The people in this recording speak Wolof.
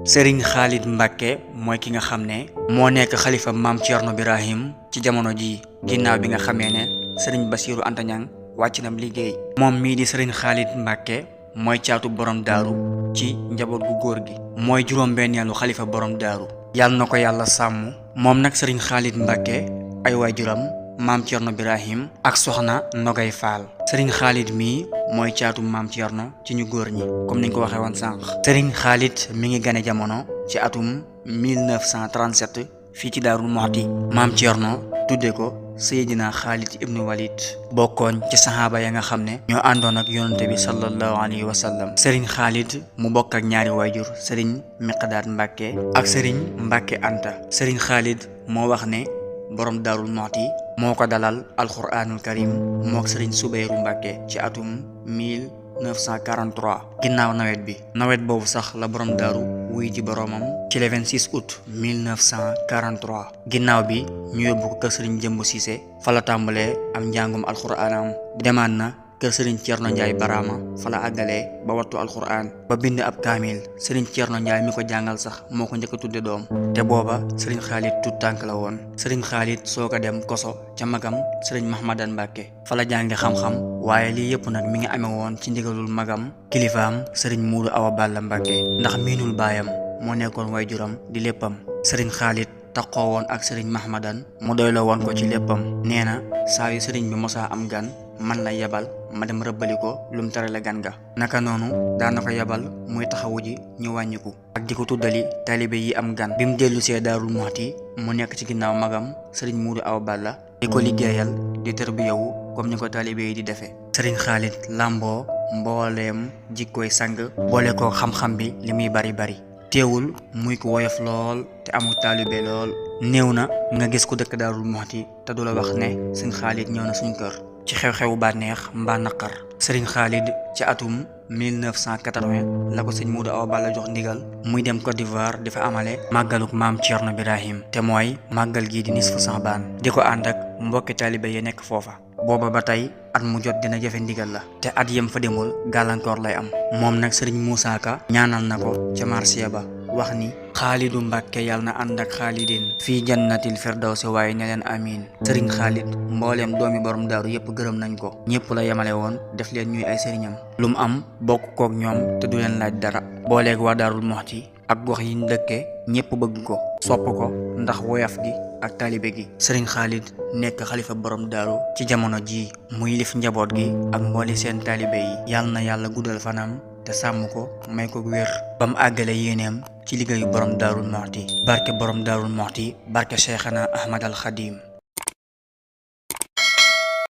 Serigne Khalid Mbacké mooy ki nga xam ne moo nekk xalifa maam Thierno Birahim ci jamono ji ginnaaw bi nga xamee ne Serigne Bassirou Anta Niang wàcc na liggéey. moom mii di Serigne Khalid Mbacké mooy caatu borom daaru ci njaboot gu góor gi mooy juróom-benneelu xalifa borom daaru yàlla na ko yàlla sàmm. moom nag Serigne Khalid Mbacké ay waajuram maam Thierno Birahim ak soxna Nogay Fall. Serigne Khalid mii mooy caatu maam Thierno ci ñu góor ñi comme niñ ko waxee woon sànq. Serigne Khalid mi ngi gane jamono ci atum 1937 fii ci Daarul Muxti. maam Thierno tudde ko Seydina Khalid ibnu Walid bokkoon ci saxaaba ya nga xam ne ñoo àndoon ak yonante bi sallallahu alayhi wa sallam. Serigne Khalid mu bokk ak ñaari waajur Serigne Miqdaad Mbacké ak Serigne Mbacké Anta. Serigne Khalid moo wax ne borom Daarul Muxti moo ko dalal alquranul karim mook Serigne Soubeyru Mbacké ci atum 1943 ginnaaw nawet boobu sax la borom daaru wuy ji boromam ci le 26 août 1943 ginnaaw bi ñu yóbbu ko kër Serigne Jëmb Cissé fa la tàmbalee am njàngum alquranam demaat na kër Serigne Thierno Ndiaye Barama fa la àggalee ba wattu alquran ba bind ab kaamil. Serigne Thierno Ndiaye mi ko jàngal sax moo ko njëkk a tudde doom te booba Serigne Khalid tut tànk la woon. Serigne Khalid soo ko dem koso ca magam Serigne Mahmadan Mbacké fa la jànge xam-xam waaye lii yëpp nag mi ngi amee woon ci ndigalul magam kilifaam Serigne Muudu Awa Balla Mbacké ndax miinul baayam moo nekkoon waajuram di léppam. Serigne Khalid taxoo woon ak Serigne Mahmadan mu doyloo woon ko ci léppam. nee na saa yu Serigne bi mosaa am gan man la yebal ma dem rëbbali ko lum tere la gan ga. naka noonu daana ko yebal muy taxawu ji ñu wàññiku ak di ko tuddali taalibe yi am gan. bi mu dellu see Daarul Muxti mu nekk ci ginnaaw magam Serigne Muudu Awa Balla di ko liggéeyal di tërbiyawu comme ni ko taalibe yi di defee. Serigne Khalid lamboo mbooleem jikkooy sang boole ko xam-xam bi li muy bari teewul muy ko woyof lool te amul taalibe lool. néew na nga gis ku dëkk Daarul Muxti te du la wax ne Serigne Khalid ñëw na suñ kër ci xew-xewu bànneex mbaa naqar. Serigne Khalid ci atum 1980 la ko sëñ Muudu Awa Balla jox ndigal muy dem Côte d'Ivoire di fa amale màggaluk maam Thierno Birahim te mooy màggal gii di nisfu Saabaan di ko ànd ak mbokki taalibe yi nekk foofa. booba ba tey at mu jot dina jafe ndigal la te at yem fa demul gàllankoor lay am. moom nag Serigne Moussa Ka ñaanal na ko ca marsiya ba wax ni Xaalidu Mbàkke yàlla na ànd ak xaalidin fii jannatil firdawsi waaye ne leen amiin. Serigne Khalid mbooleem doomi borom daaru yëpp gërëm nañ ko ñëpp la yemale woon def leen ñuy ay sëriñam lu mu am bokk kook ñoom te du leen laaj dara booleeg waa Daarul Muxti ak gox yi ñu dëkkee ñëpp bëgg ko sopp ko ndax woyaf gi ak taalibe gi. Serigne Khalid nekk xalifa borom daaru ci jamono ji muy lif njaboot gi ak mbooli seen taalibe yi yàlla na yàlla guddal fanam te sàmm ko may ko wér ba mu àggale yéeneem ci liggéeyu borom Daarul Muxti barke borom Daarul Muxti barke Cheikhana Ahmad al Khadim.